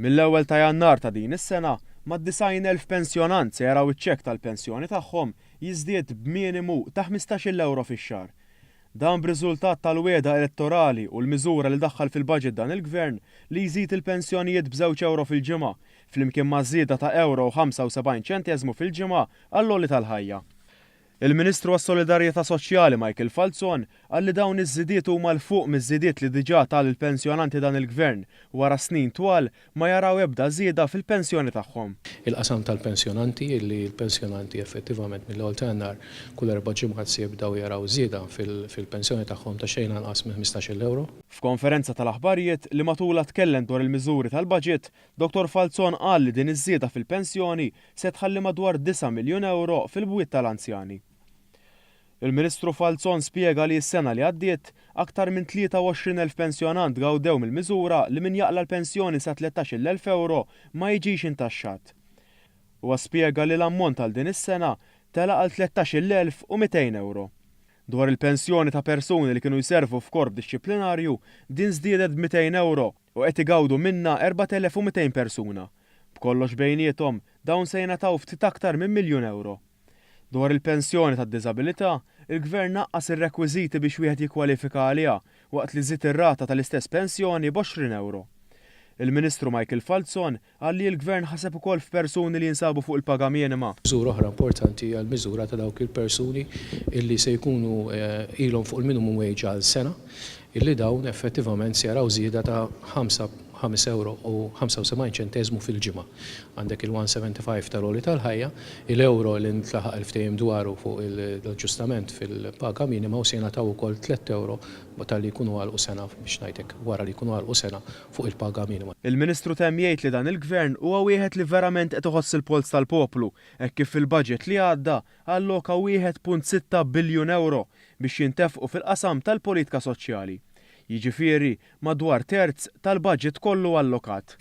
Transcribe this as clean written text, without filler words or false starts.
Mill-ewwel ta' Jannar ta' din is-sena, mad-90,000 pensjonant se jaraw iċ-ċekk tal-pensjoni tagħhom jiżdied b'minimu ta' 15,000 euro fix-xahar. Dan b'riżultat tal-wiegħda elettorali u l-miżura li daħħal fil-budget dan il-Gvern li jżid il-pensjonijiet b'2 euro fil-ġimgħa, flimkien ma' żieda ta' euro 75 ċenteżmu fil-ġimgħa għall-għoli tal-ħajja. Il-Ministru għas-Solidarjetà Soċjali Michael Falzon qal li dawn iż-żidiet huma l fuq miż-żidiet li diġà tal-pensjonanti dan il-Gvern wara snin twal ma jaraw ebda żieda fil-pensjoni tagħhom. Il-qasam tal-pensjonanti illi l-pensjonanti effettivament mill-ewwel ta' Jannar kull 4 ġimgħat se jibdew jaraw żieda fil-pensjoni tagħhom ta' xejn anqas minn 15,000 euro. F'konferenza tal-aħbarijiet li matula tkellem dwar il-miżuri tal-baġit, Dr. Falzon qal li din iż-żieda fil-pensjoni se tħalli madwar 9 miljun euro fil-bwiet tal-anzjani. Il-Ministru Falzon spjega li s-sena li għaddiet aktar minn 23,000 pensjonant gawdew mill-miżura li min jaqla l-pensjoni sa 13,000 euro ma jiġix intaxxat. Huwa spjega li l-ammont għal din is-sena tela għal 13,200 euro. Dwar il-pensjoni ta' persuni li kienu jservu f'korp dixxiplinarju din żdiedet b'200 euro u qed igawdu minnha 4,200 persuna. B'kollox bejniethom dawn se jingħataw ftit aktar minn miljun euro. Dwar il-pensjoni tad-diżabilità, il-Gvern naqqas ir-rekwiżiti biex wieħed jikkwalifika għaliha waqt li żied ir-rata tal-istess pensjoni b'20 euro. Il-Ministru Michael Falzon qal li l-Gvern ħaseb ukoll f'persuni li jinsabu fuq il-paga minima. Miżura oħra importanti għal miżura ta' dawk il-persuni illi se jkunu ilhom fuq il-minimum wage għal sena, illi dawn effettivament se jaraw żieda ta' 5 euro u 75 ċenteżmu fil-ġimgħa. Għandek il-175 tal-għoli tal-ħajja, il-euro li ntlaħaq il-ftehim dwaru fuq l-aġġustament fil-paga minima u se jingħataw ukoll 3 euro tal-li jkunu għalqu sena biex ngħidlek wara li jkunu għalqu sena fuq il-paga minima. Il-Ministru temm jgħid li dan il-Gvern huwa wieħed li verament qed iħoss il-polz tal-poplu hekk kif fil-budget li għadda alloka 1.6 biljun euro biex jintefqu fil-qasam tal-politika soċjali. Jiġifieri madwar terz tal-budget kollu allokat.